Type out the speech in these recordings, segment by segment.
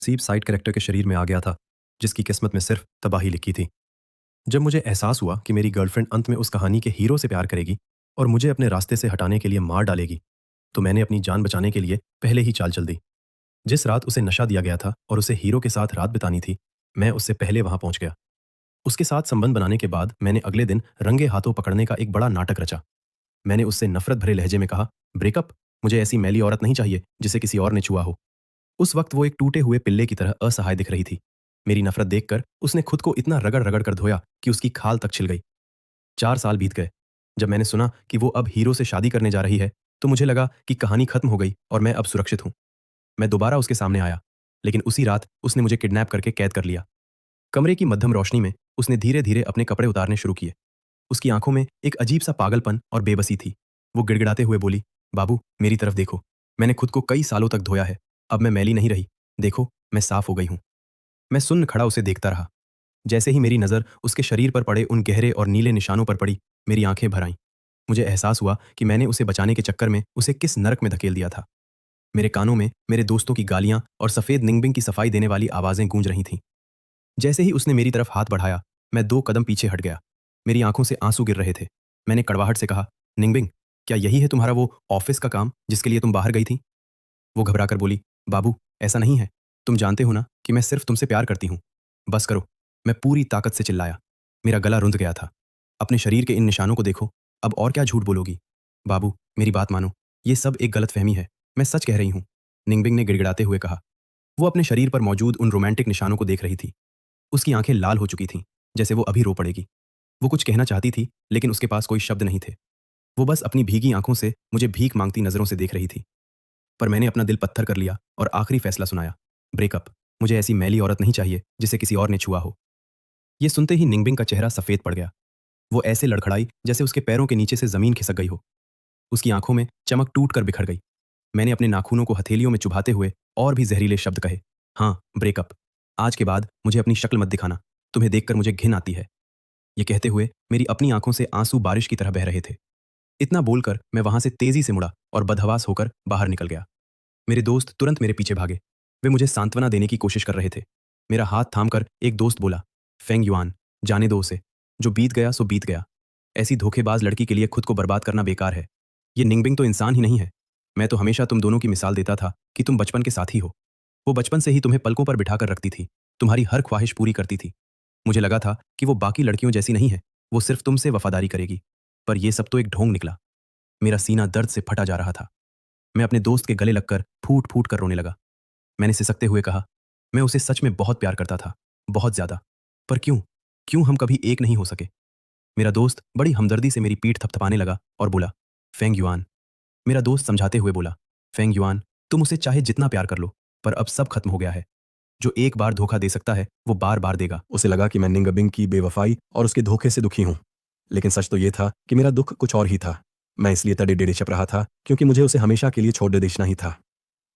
सीप side character के शरीर में आ गया था, जिसकी किस्मत में सिर्फ तबाही लिखी थी। जब मुझे एहसास हुआ कि मेरी गर्लफ्रेंड अंत में उस कहानी के हीरो से प्यार करेगी और मुझे अपने रास्ते से हटाने के लिए मार डालेगी, तो मैंने अपनी जान बचाने के लिए पहले ही चाल चल दी। जिस रात उसे नशा दिया गया था और उसे हीरो के साथ रात बितानी थी, मैं उससे पहले वहां पहुंच गया। उसके साथ संबंध बनाने के बाद मैंने अगले दिन रंगे हाथों पकड़ने का एक बड़ा नाटक रचा। मैंने उससे नफरत भरे लहजे में कहा, ब्रेकअप, मुझे ऐसी मैली औरत नहीं चाहिए जिसे किसी और ने छुआ हो। उस वक्त वो एक टूटे हुए पिल्ले की तरह असहाय दिख रही थी। मेरी नफरत देखकर उसने खुद को इतना रगड़ रगड़ कर धोया कि उसकी खाल तक छिल गई। 4 साल बीत गए। जब मैंने सुना कि वो अब हीरो से शादी करने जा रही है, तो मुझे लगा कि कहानी खत्म हो गई और मैं अब सुरक्षित हूं। मैं दोबारा उसके सामने आया, लेकिन उसी रात उसने मुझे किडनैप करके कैद कर लिया। कमरे की मध्यम रोशनी में उसने धीरे धीरे अपने कपड़े उतारने शुरू किए। उसकी आंखों में एक अजीब सा पागलपन और बेबसी थी। वो गिड़गिड़ाते हुए बोली, बाबू, मेरी तरफ देखो। मैंने खुद को कई सालों तक धोया है। अब मैं मैली नहीं रही। देखो, मैं साफ हो गई हूं। मैं सुन्न खड़ा उसे देखता रहा। जैसे ही मेरी नज़र उसके शरीर पर पड़े उन गहरे और नीले निशानों पर पड़ी, मेरी आंखें भर आईं। मुझे एहसास हुआ कि मैंने उसे बचाने के चक्कर में उसे किस नरक में धकेल दिया था। मेरे कानों में मेरे दोस्तों की गालियां और सफ़ेद निंगबिंग की सफाई देने वाली आवाज़ें गूंज रही थीं। जैसे ही उसने मेरी तरफ हाथ बढ़ाया, मैं 2 कदम पीछे हट गया। मेरी आंखों से आंसू गिर रहे थे। मैंने कड़वाहट से कहा, निंगबिंग, क्या यही है तुम्हारा वो ऑफिस का काम जिसके लिए तुम बाहर गई थी? वो घबराकर बोली, बाबू, ऐसा नहीं है। तुम जानते हो ना कि मैं सिर्फ तुमसे प्यार करती हूँ। बस करो। मैं पूरी ताकत से चिल्लाया। मेरा गला रुंध गया था। अपने शरीर के इन निशानों को देखो। अब और क्या झूठ बोलोगी? बाबू, मेरी बात मानो। ये सब एक गलतफहमी है। मैं सच कह रही हूँ, निंगबिंग ने गिड़गिड़ाते हुए कहा। वो अपने शरीर पर मौजूद उन रोमांटिक निशानों को देख रही थी। उसकी आंखें लाल हो चुकी थीं, जैसे वो अभी रो पड़ेगी। वो कुछ कहना चाहती थी, लेकिन उसके पास कोई शब्द नहीं थे। वो बस अपनी भीगी आंखों से मुझे भीख मांगती नजरों से देख रही थी। पर मैंने अपना दिल पत्थर कर लिया और आखिरी फैसला सुनाया, ब्रेकअप। मुझे ऐसी मैली औरत नहीं चाहिए जिसे किसी और ने छुआ हो। ये सुनते ही निंगबिंग का चेहरा सफेद पड़ गया। वो ऐसे लड़खड़ाई जैसे उसके पैरों के नीचे से जमीन खिसक गई हो। उसकी आंखों में चमक टूट कर बिखर गई। मैंने अपने नाखूनों को हथेलियों में चुभाते हुए और भी जहरीले शब्द कहे, हाँ, ब्रेकअप। आज के बाद मुझे अपनी शक्ल मत दिखाना। तुम्हें देखकर मुझे घिन आती है। ये कहते हुए मेरी अपनी आंखों से आंसू बारिश की तरह बह रहे थे। इतना बोलकर मैं वहां से तेजी से मुड़ा और बदहवास होकर बाहर निकल गया। मेरे दोस्त तुरंत मेरे पीछे भागे। वे मुझे सांत्वना देने की कोशिश कर रहे थे। मेरा हाथ थामकर एक दोस्त बोला, फेंग युआन, जाने दो उसे। जो बीत गया सो बीत गया। ऐसी धोखेबाज लड़की के लिए खुद को बर्बाद करना बेकार है। ये निंगबिंग तो इंसान ही नहीं है। मैं तो हमेशा तुम दोनों की मिसाल देता था कि तुम बचपन के साथी हो। वो बचपन से ही तुम्हें पलकों पर बिठाकर रखती थी, तुम्हारी हर ख्वाहिश पूरी करती थी। मुझे लगा था कि वो बाकी लड़कियों जैसी नहीं है, वो सिर्फ तुमसे वफादारी करेगी। पर यह सब तो एक ढोंग निकला। मेरा सीना दर्द से फटा जा रहा था। मैं अपने दोस्त के गले लगकर फूट फूट कर रोने लगा। मैंने सिसकते हुए कहा, मैं उसे सच में बहुत प्यार करता था, बहुत ज्यादा। पर क्यों, क्यों हम कभी एक नहीं हो सके? मेरा दोस्त बड़ी हमदर्दी से मेरी पीठ थपथपाने लगा और बोला, फेंग युआन। मेरा दोस्त समझाते हुए बोला, फेंग युआन, तुम उसे चाहे जितना प्यार कर लो, पर अब सब खत्म हो गया है। जो एक बार धोखा दे सकता है, वो बार बार देगा। उसे लगा कि मैं निंगबिंग की बेवफाई और उसके धोखे से दुखी हूं, लेकिन सच तो ये था कि मेरा दुख कुछ और ही था। मैं इसलिए तड़े डेड़े छिप रहा था क्योंकि मुझे उसे हमेशा के लिए छोड़ दे देना ही था।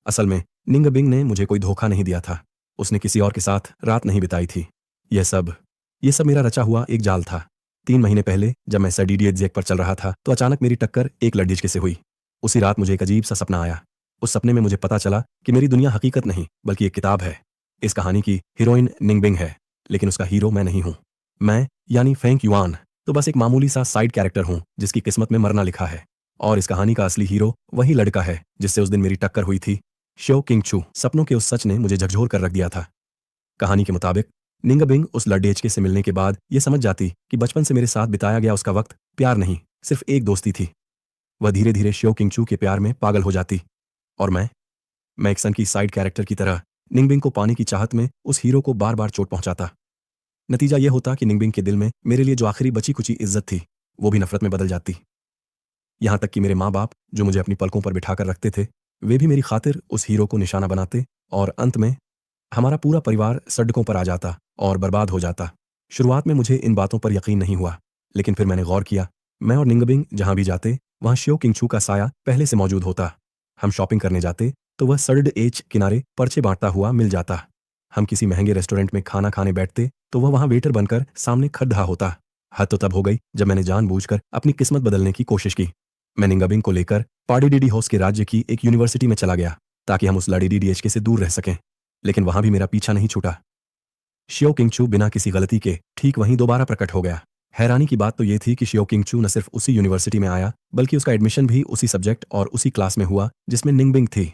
असल में निंगबिंग ने मुझे कोई धोखा नहीं दिया था। उसने किसी और के साथ रात नहीं बिताई थी। यह सब मेरा रचा हुआ एक जाल था। 3 महीने पहले जब मैं सडीडी एग्जैक पर चल रहा था, तो अचानक मेरी टक्कर एक लड़के से हुई। उसी रात मुझे एक अजीब सा सपना आया। उस सपने में मुझे पता चला कि मेरी दुनिया हकीकत नहीं बल्कि एक किताब है। इस कहानी की हीरोइन निंगबिंग है, लेकिन उसका हीरो मैं नहीं हूं। मैं यानी फेंग युआन तो बस एक मामूली सा साइड कैरेक्टर हूं जिसकी किस्मत में मरना लिखा है। और इस कहानी का असली हीरो वही लड़का है जिससे उस दिन मेरी टक्कर हुई थी, श्यो किंग चू। सपनों के उस सच ने मुझे झकझोर कर रख दिया था। कहानी के मुताबिक निंगबिंग उस लड़के से मिलने के बाद ये समझ जाती कि बचपन से मेरे साथ बिताया गया उसका वक्त प्यार नहीं, सिर्फ एक दोस्ती थी। वह धीरे धीरे श्यो किंग चू के प्यार में पागल हो जाती। और मैं एक सन की साइड कैरेक्टर की तरह निंगबिंग को पाने की चाहत में उस हीरो को बार बार चोट पहुंचाता। नतीजा यह होता कि निंगबिंग के दिल में मेरे लिए जो आखिरी बची कुची इज्जत थी, वो भी नफरत में बदल जाती। यहां तक कि मेरे माँ बाप जो मुझे अपनी पलकों पर बिठाकर रखते थे, वे भी मेरी खातिर उस हीरो को निशाना बनाते और अंत में हमारा पूरा परिवार सड़कों पर आ जाता और बर्बाद हो जाता। शुरुआत में मुझे इन बातों पर यकीन नहीं हुआ, लेकिन फिर मैंने गौर किया। मैं और निंगबिंग जहां भी जाते, वहां श्यो किंगचू का साया पहले से मौजूद होता। हम शॉपिंग करने जाते तो वह सर्ड एज किनारे पर्चे बांटता हुआ मिल जाता। हम किसी महंगे रेस्टोरेंट में खाना खाने बैठते तो वह वहां वेटर बनकर सामने खड़ा होता। हद तो तब हो गई जब मैंने जानबूझकर अपनी किस्मत बदलने की कोशिश की। मैं निंगबिंग को लेकर पार्डी डीडी हाउस के राज्य की एक यूनिवर्सिटी में चला गया ताकि हम उस लड़ी डीडीएचके से दूर रह सकें। लेकिन वहां भी मेरा पीछा नहीं छूटा। शियो किंगचू बिना किसी गलती के ठीक वहीं दोबारा प्रकट हो गया। हैरानी की बात तो ये थी कि शियो किंगचू न सिर्फ उसी यूनिवर्सिटी में आया, बल्कि उसका एडमिशन भी उसी सब्जेक्ट और उसी क्लास में हुआ जिसमें निंगबिंग थी।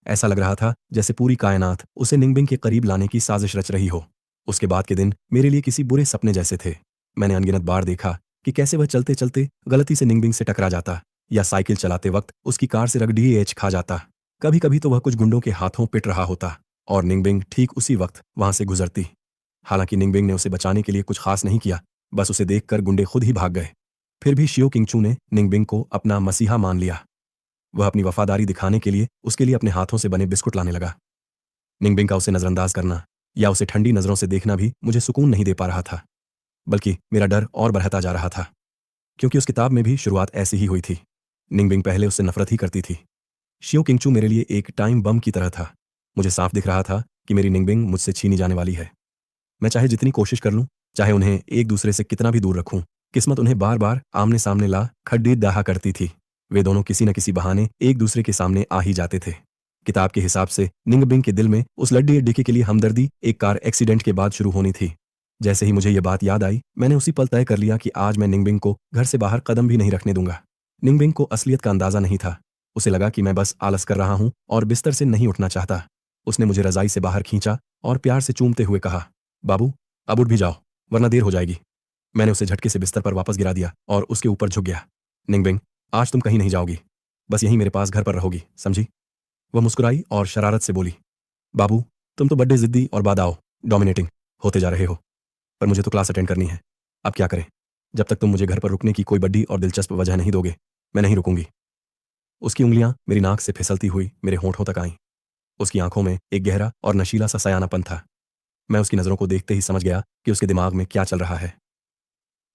ऐसा लग रहा था जैसे पूरी कायनात उसे निंगबिंग के करीब लाने की साजिश रच रही हो। उसके बाद के दिन मेरे लिए किसी बुरे सपने जैसे थे। मैंने अनगिनत बार देखा कि कैसे वह चलते चलते गलती से निंगबिंग से टकरा जाता, या साइकिल चलाते वक्त उसकी कार से रगड़ीएच खा जाता। कभी कभी तो वह कुछ गुंडों के हाथों पिट रहा होता और निंगबिंग ठीक उसी वक्त वहां से गुजरती। हालांकि निंगबिंग ने उसे बचाने के लिए कुछ खास नहीं किया, बस उसे देखकर गुंडे खुद ही भाग गए। फिर भी शियो किंगचू ने निंगबिंग को अपना मसीहा मान लिया। वह अपनी वफादारी दिखाने के लिए उसके लिए अपने हाथों से बने बिस्कुट लाने लगा। निंगबिंग का उसे नजरअंदाज करना या उसे ठंडी नजरों से देखना भी मुझे सुकून नहीं दे पा रहा था, बल्कि मेरा डर और बढ़ता जा रहा था, क्योंकि उस किताब में भी शुरुआत ऐसी ही हुई थी। निंगबिंग पहले उससे नफरत ही करती थी। शियो किंगचू मेरे लिए एक टाइम बम की तरह था। मुझे साफ दिख रहा था कि मेरी निंगबिंग मुझसे छीनी जाने वाली है। मैं चाहे जितनी कोशिश कर लूं, चाहे उन्हें एक दूसरे से कितना भी दूर रखूं, किस्मत उन्हें बार बार आमने सामने ला खड्डी डाहा करती थी। वे दोनों किसी न किसी बहाने एक दूसरे के सामने आ ही जाते थे। किताब के हिसाब से निंगबिंग के दिल में उस लड्डी डिकी के लिए हमदर्दी एक कार एक्सीडेंट के बाद शुरू होनी थी। जैसे ही मुझे ये बात याद आई, मैंने उसी पल तय कर लिया कि आज मैं निंगबिंग को घर से बाहर कदम भी नहीं रखने दूंगा। निंगबिंग को असलियत का अंदाजा नहीं था। उसे लगा कि मैं बस आलस कर रहा हूं और बिस्तर से नहीं उठना चाहता। उसने मुझे रजाई से बाहर खींचा और प्यार से चूमते हुए कहा, बाबू, अब उठ भी जाओ, वरना देर हो जाएगी। मैंने उसे झटके से बिस्तर पर वापस गिरा दिया और उसके ऊपर झुक गया। निंगबिंग, आज तुम कहीं नहीं जाओगी, बस यहीं मेरे पास घर पर रहोगी, समझी? वह मुस्कुराई और शरारत से बोली, बाबू, तुम तो बड्डे जिद्दी और बादाओ डोमिनेटिंग होते जा रहे हो, पर मुझे तो क्लास अटेंड करनी है। अब क्या करें? जब तक तुम मुझे घर पर रुकने की कोई बड़ी और दिलचस्प वजह नहीं दोगे, मैं नहीं रुकूंगी। उसकी उंगलियां मेरी नाक से फिसलती हुई मेरे होंठों तक आईं। उसकी आंखों में एक गहरा और नशीला सा सयानापन था। मैं उसकी नजरों को देखते ही समझ गया कि उसके दिमाग में क्या चल रहा है।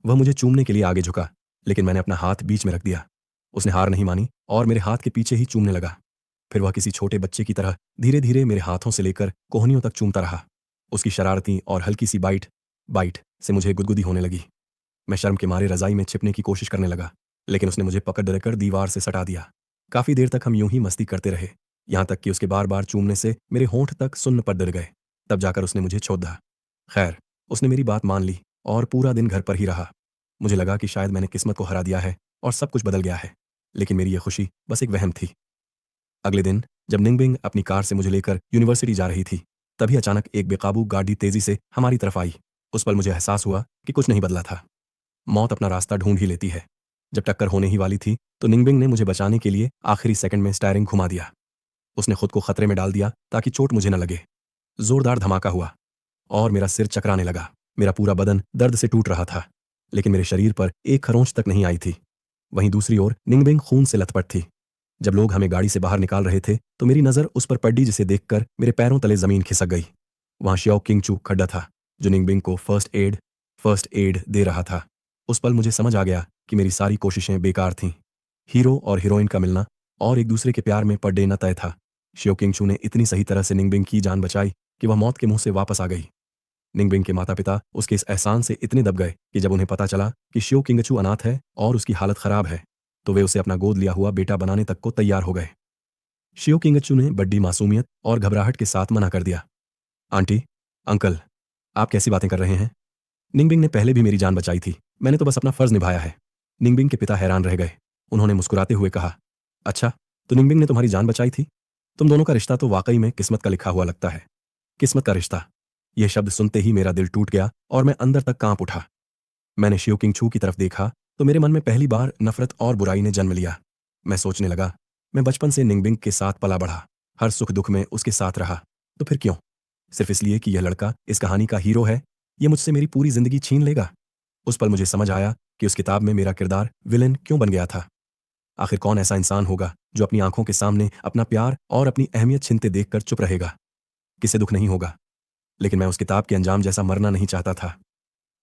वह मुझे चूमने के लिए आगे झुका, लेकिन मैंने अपना हाथ बीच में रख दिया। उसने हार नहीं मानी और मेरे हाथ के पीछे ही चूमने लगा। फिर वह किसी छोटे बच्चे की तरह धीरे धीरे मेरे हाथों से लेकर कोहनियों तक चूमता रहा। उसकी शरारती और हल्की सी बाइट बाइट से मुझे गुदगुदी होने लगी। मैं शर्म के मारे रजाई में छिपने की कोशिश करने लगा, लेकिन उसने मुझे पकड़ कर दीवार से सटा दिया। काफी देर तक हम यूं ही मस्ती करते रहे, यहां तक कि उसके बार बार चूमने से मेरे होंठ तक सुन्न पर डर गए। तब जाकर उसने मुझे छोड़ा। खैर, उसने मेरी बात मान ली और पूरा दिन घर पर ही रहा। मुझे लगा कि शायद मैंने किस्मत को हरा दिया है और सब कुछ बदल गया है, लेकिन मेरी यह खुशी बस एक वहम थी। अगले दिन जब निंगबिंग अपनी कार से मुझे लेकर यूनिवर्सिटी जा रही थी, तभी अचानक एक बेकाबू गाड़ी तेजी से हमारी तरफ आई। उस पल मुझे एहसास हुआ कि कुछ नहीं बदला था। मौत अपना रास्ता ढूंढ ही लेती है। जब टक्कर होने ही वाली थी तो निंगबिंग ने मुझे बचाने के लिए आखिरी सेकंड में स्टीयरिंग घुमा दिया। उसने खुद को खतरे में डाल दिया ताकि चोट मुझे न लगे। जोरदार धमाका हुआ और मेरा सिर चकराने लगा। मेरा पूरा बदन दर्द से टूट रहा था, लेकिन मेरे शरीर पर एक खरोंच तक नहीं आई थी। वहीं दूसरी ओर निंगबिंग खून से लथपथ थी। जब लोग हमें गाड़ी से बाहर निकाल रहे थे तो मेरी नजर उस पर पड़ी, जिसे देखकर मेरे पैरों तले जमीन खिसक गई। वहां शियो किंगचू खड्डा था, जो निंगबिंग को फर्स्ट एड दे रहा था। उस पल मुझे समझ आ गया कि मेरी सारी कोशिशें बेकार थीं। हीरो और हीरोइन का मिलना और एक दूसरे के प्यार में पड़ देना तय था। शियो किंगचू ने इतनी सही तरह से निंगबिंग की जान बचाई कि वह मौत के मुंह से वापस आ गई। निंगबिंग के माता पिता उसके इस एहसान से इतने दब गए कि जब उन्हें पता चला कि शियो किंगचू अनाथ है और उसकी हालत खराब है, तो वे उसे अपना गोद लिया हुआ बेटा बनाने तक को तैयार हो गए। शियो किंगचू ने बड़ी मासूमियत और घबराहट के साथ मना कर दिया। आंटी, अंकल, आप कैसी बातें कर रहे हैं? निंगबिंग ने पहले भी मेरी जान बचाई थी, मैंने तो बस अपना फर्ज निभाया है। निंगबिंग के पिता हैरान रह गए। उन्होंने मुस्कुराते हुए कहा, अच्छा, तो निंगबिंग ने तुम्हारी जान बचाई थी? तुम दोनों का रिश्ता तो वाकई में किस्मत का लिखा हुआ लगता है। किस्मत का रिश्ता, यह शब्द सुनते ही मेरा दिल टूट गया और मैं अंदर तक कांप उठा। मैंने शियो किंगचू की तरफ देखा तो मेरे मन में पहली बार नफरत और बुराई ने जन्म लिया। मैं सोचने लगा, मैं बचपन से निंगबिंग के साथ पला बढ़ा, हर सुख दुख में उसके साथ रहा, तो फिर क्यों? सिर्फ इसलिए कि यह लड़का इस कहानी का हीरो है, यह मुझसे मेरी पूरी जिंदगी छीन लेगा? उस पल मुझे समझ आया कि उस किताब में मेरा किरदार विलेन क्यों बन गया था। आखिर कौन ऐसा इंसान होगा जो अपनी आंखों के सामने अपना प्यार और अपनी अहमियत छीनते देखकर चुप रहेगा? किसे दुख नहीं होगा, लेकिन मैं उस किताब के अंजाम जैसा मरना नहीं चाहता था।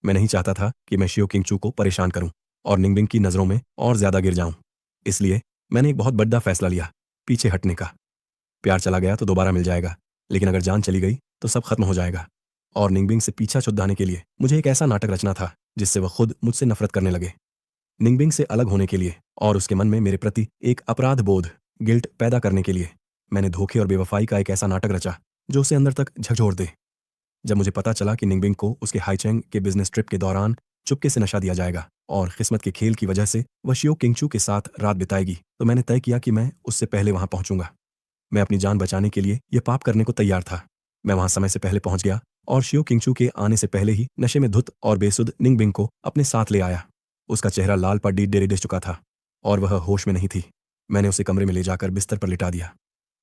मैं नहीं चाहता था कि मैं शियो किंगचू को परेशान करूं और निंगबिंग की नजरों में और ज्यादा गिर जाऊं। इसलिए मैंने एक बहुत बड़ा फैसला लिया, पीछे हटने का। प्यार चला गया तो दोबारा मिल जाएगा, लेकिन अगर जान चली गई तो सब खत्म हो जाएगा। और निंगबिंग से पीछा छुड़ाने के लिए मुझे एक ऐसा नाटक रचना था जिससे वह खुद मुझसे नफरत करने लगे। निंगबिंग से अलग होने के लिए और उसके मन में मेरे प्रति एक अपराध बोध, गिल्ट पैदा करने के लिए मैंने धोखे और बेवफाई का एक ऐसा नाटक रचा जो उसे अंदर तक झकझोर दे। जब मुझे पता चला कि निंगबिंग को उसके हाईचेंग के बिजनेस ट्रिप के दौरान चुपके से नशा दिया जाएगा और किस्मत के खेल की वजह से वह शियो किंगचू के साथ रात बिताएगी, तो मैंने तय किया कि मैं उससे पहले वहां पहुंचूंगा। मैं अपनी जान बचाने के लिए यह पाप करने को तैयार था। मैं वहां समय से पहले पहुंच गया और शियो किंगचू के आने से पहले ही नशे में धुत और बेसुध निंगबिंग को अपने साथ ले आया। उसका चेहरा लाल पर डेरे चुका था और वह होश में नहीं थी। मैंने उसे कमरे में ले जाकर बिस्तर पर लिटा दिया।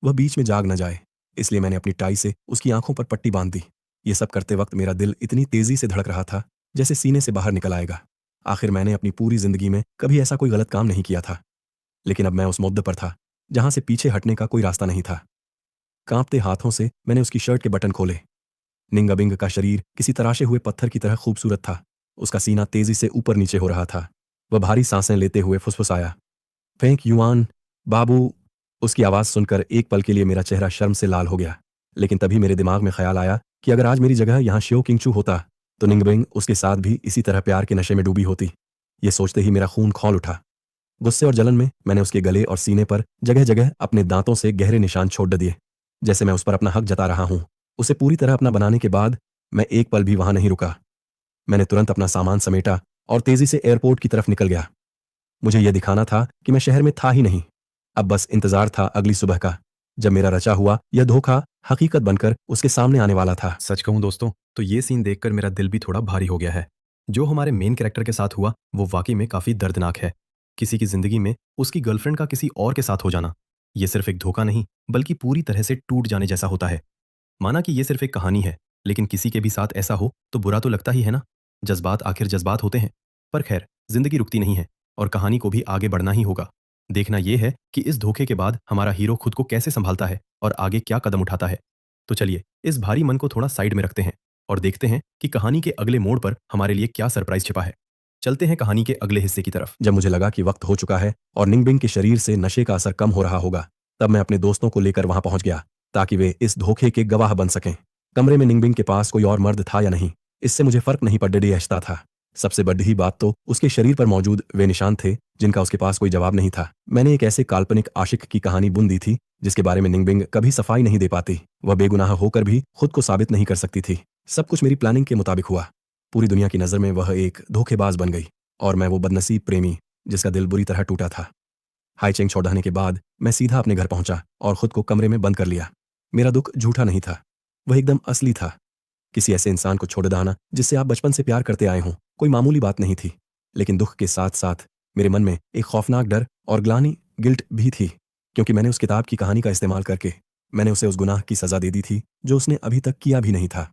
वह बीच में जाग न जाए, इसलिए मैंने अपनी टाई से उसकी आंखों पर पट्टी बांध दी। ये सब करते वक्त मेरा दिल इतनी तेजी से धड़क रहा था जैसे सीने से बाहर निकल आएगा। आखिर मैंने अपनी पूरी जिंदगी में कभी ऐसा कोई गलत काम नहीं किया था, लेकिन अब मैं उस मुद्दे पर था जहां से पीछे हटने का कोई रास्ता नहीं था। कांपते हाथों से मैंने उसकी शर्ट के बटन खोले। निंगाबिंग का शरीर किसी तराशे हुए पत्थर की तरह खूबसूरत था। उसका सीना तेजी से ऊपर नीचे हो रहा था। वह भारी सांसें लेते हुए फुसफुसाया, फेंक युआन, बाबू। उसकी आवाज़ सुनकर एक पल के लिए मेरा चेहरा शर्म से लाल हो गया, लेकिन तभी मेरे दिमाग में ख्याल आया कि अगर आज मेरी जगह यहाँ शियो किंगचू होता तो निंगबिंग उसके साथ भी इसी तरह प्यार के नशे में डूबी होती। ये सोचते ही मेरा खून खौल उठा। गुस्से और जलन में मैंने उसके गले और सीने पर जगह जगह अपने दांतों से गहरे निशान छोड़ दिए, जैसे मैं उस पर अपना हक जता रहा हूं। उसे पूरी तरह अपना बनाने के बाद मैं एक पल भी वहां नहीं रुका। मैंने तुरंत अपना सामान समेटा और तेजी से एयरपोर्ट की तरफ निकल गया। मुझे यह दिखाना था कि मैं शहर में था ही नहीं। अब बस इंतजार था अगली सुबह का, जब मेरा रचा हुआ यह धोखा हकीकत बनकर उसके सामने आने वाला था। सच कहूं दोस्तों, तो ये सीन देखकर मेरा दिल भी थोड़ा भारी हो गया है। जो हमारे मेन कैरेक्टर के साथ हुआ वो वाकई में काफी दर्दनाक है। किसी की जिंदगी में उसकी गर्लफ्रेंड का किसी और के साथ हो जाना, ये सिर्फ एक धोखा नहीं बल्कि पूरी तरह से टूट जाने जैसा होता है। माना कि ये सिर्फ एक कहानी है, लेकिन किसी के भी साथ ऐसा हो तो बुरा तो लगता ही है ना। जज्बात आखिर जज्बात होते हैं। पर खैर, जिंदगी रुकती नहीं है और कहानी को भी आगे बढ़ना ही होगा। देखना यह है कि इस धोखे के बाद हमारा हीरो खुद को कैसे संभालता है और आगे क्या कदम उठाता है। तो चलिए इस भारी मन को थोड़ा साइड में रखते हैं और देखते हैं कि कहानी के अगले मोड़ पर हमारे लिए क्या सरप्राइज छिपा है। चलते हैं कहानी के अगले हिस्से की तरफ। जब मुझे लगा कि वक्त हो चुका है और निंगबिंग के शरीर से नशे का असर कम हो रहा होगा, तब मैं अपने दोस्तों को लेकर वहां पहुंच गया ताकि वे इस धोखे के गवाह बन सकें। कमरे में निंगबिंग के पास कोई और मर्द था या नहीं, इससे मुझे फर्क नहीं पड़ता था। सबसे बड़ी बात तो उसके शरीर पर मौजूद वे निशान थे जिनका उसके पास कोई जवाब नहीं था। मैंने एक ऐसे काल्पनिक आशिक की कहानी बुन दी थी जिसके बारे में निंगबिंग कभी सफाई नहीं दे पाती। वह बेगुनाह होकर भी खुद को साबित नहीं कर सकती थी। सब कुछ मेरी प्लानिंग के मुताबिक हुआ। पूरी दुनिया की नज़र में वह एक धोखेबाज बन गई और मैं वो बदनसीब प्रेमी जिसका दिल बुरी तरह टूटा था। हाईचेंग छोड़ाने के बाद मैं सीधा अपने घर पहुंचा और खुद को कमरे में बंद कर लिया। मेरा दुख झूठा नहीं था, वह एकदम असली था। किसी ऐसे इंसान को छोड़ देना जिससे आप बचपन से प्यार करते आए हों कोई मामूली बात नहीं थी, लेकिन दुख के साथ साथ मेरे मन में एक खौफनाक डर और ग्लानि गिल्ट भी थी, क्योंकि मैंने उस किताब की कहानी का इस्तेमाल करके मैंने उसे उस गुनाह की सजा दे दी थी जो उसने अभी तक किया भी नहीं था।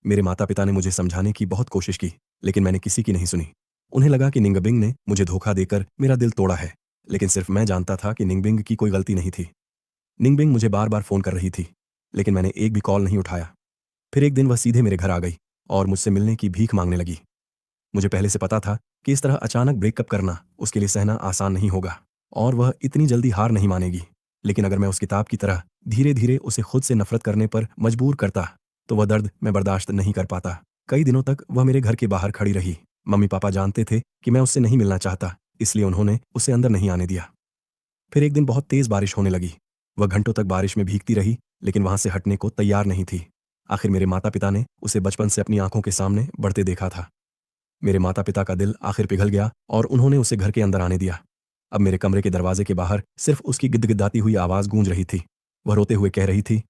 मेरे माता पिता ने मुझे समझाने की बहुत कोशिश की, लेकिन मैंने किसी की नहीं सुनी। उन्हें लगा कि निंगबिंग ने मुझे धोखा देकर मेरा दिल तोड़ा है, लेकिन सिर्फ मैं जानता था कि निंगबिंग की कोई गलती नहीं थी। निंगबिंग मुझे बार बार फोन कर रही थी, लेकिन मैंने एक भी कॉल नहीं उठाया। फिर एक दिन वह सीधे मेरे घर आ गई और मुझसे मिलने की भीख मांगने लगी। मुझे पहले से पता था कि इस तरह अचानक ब्रेकअप करना उसके लिए सहना आसान नहीं होगा और वह इतनी जल्दी हार नहीं मानेगी। लेकिन अगर मैं उस किताब की तरह धीरे धीरे उसे खुद से नफरत करने पर मजबूर करता तो वह दर्द मैं बर्दाश्त नहीं कर पाता। कई दिनों तक वह मेरे घर के बाहर खड़ी रही। मम्मी पापा जानते थे कि मैं उससे नहीं मिलना चाहता, इसलिए उन्होंने उसे अंदर नहीं आने दिया। फिर एक दिन बहुत तेज बारिश होने लगी। वह घंटों तक बारिश में भीगती रही, लेकिन वहां से हटने को तैयार नहीं थी। आखिर मेरे माता पिता ने उसे बचपन से अपनी आंखों के सामने बढ़ते देखा था। मेरे माता पिता का दिल आखिर पिघल गया और उन्होंने उसे घर के अंदर आने दिया। अब मेरे कमरे के दरवाजे के बाहर सिर्फ उसकी गिदगिदाती हुई आवाज गूंज रही थी। वह रोते हुए कह रही थी,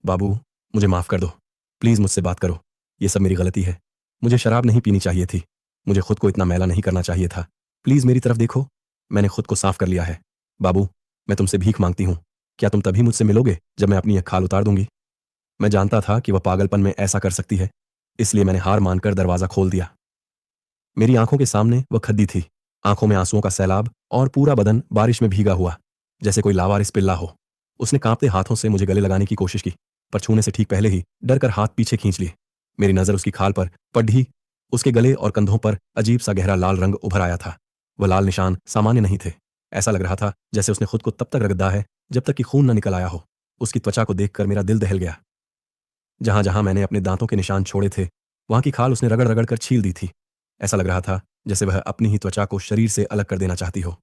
बाबू मुझे माफ कर दो, प्लीज मुझसे बात करो, ये सब मेरी गलती है। मुझे शराब नहीं पीनी चाहिए थी, मुझे खुद को इतना मैला नहीं करना चाहिए था। प्लीज मेरी तरफ देखो, मैंने खुद को साफ कर लिया है। बाबू मैं तुमसे भीख मांगती हूँ, क्या तुम तभी मुझसे मिलोगे जब मैं अपनी यह खाल उतार दूंगी? मैं जानता था कि वह पागलपन में ऐसा कर सकती है, इसलिए मैंने हार मानकर दरवाजा खोल दिया। मेरी आंखों के सामने वह खद्दी थी, आंखों में आंसुओं का सैलाब और पूरा बदन बारिश में भीगा हुआ जैसे कोई लावारिस पिल्ला हो। उसने कांपते हाथों से मुझे गले लगाने की कोशिश की, पर छूने से ठीक पहले ही डर कर हाथ पीछे खींच लिए। मेरी नजर उसकी खाल पर पड़ी। उसके गले और कंधों पर अजीब सा गहरा लाल रंग उभर आया था। वह लाल निशान सामान्य नहीं थे, ऐसा लग रहा था जैसे उसने खुद को तब तक रगड़ा है जब तक कि खून न निकल आया हो। उसकी त्वचा को देखकर मेरा दिल दहल गया। जहां जहां मैंने अपने दांतों के निशान छोड़े थे वहां की खाल उसने रगड़ रगड़ कर छील दी थी। ऐसा लग रहा था जैसे वह अपनी ही त्वचा को शरीर से अलग कर देना चाहती हो।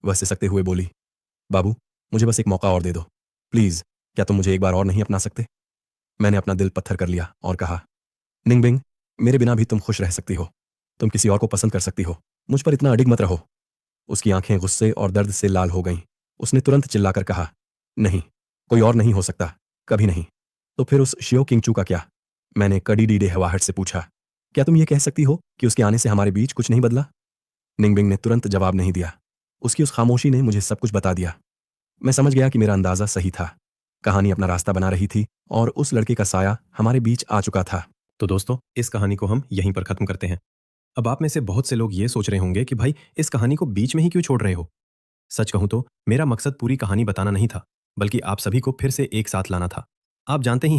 वह सिसकते हुए बोली, बाबू मुझे बस एक मौका और दे दो, प्लीज, क्या तुम मुझे एक बार और नहीं अपना सकते? मैंने अपना दिल पत्थर कर लिया और कहा, निंगबिंग, मेरे बिना भी तुम खुश रह सकती हो। तुम किसी और को पसंद कर सकती हो। मुझ पर इतना अडिग मत रहो। उसकी आंखें गुस्से और दर्द से लाल हो गईं। उसने तुरंत चिल्लाकर कहा, नहीं, कोई और नहीं हो सकता, कभी नहीं। तो फिर उस शियो किंगचू का क्या? मैंने कड़ी डीडे हवाहट से पूछा। क्या तुम ये कह सकती हो कि उसके आने से हमारे बीच कुछ नहीं बदला? निंगबिंग ने तुरंत जवाब नहीं दिया। उसकी उस खामोशी ने मुझे सब कुछ बता दिया। मैं समझ गया कि मेरा अंदाजा सही था। कहानी अपना रास्ता बना रही थी और उस लड़के का साया हमारे बीच आ चुका था। तो दोस्तों, इस कहानी को हम यहीं पर खत्म करते हैं। अब आप में से बहुत से लोग ये सोच रहे होंगे कि भाई इस कहानी को बीच में ही क्यों छोड़ रहे हो? सच कहूं तो मेरा मकसद पूरी कहानी बताना नहीं था, बल्कि आप सभी को फिर से एक साथ लाना था। आप जानते ही हैं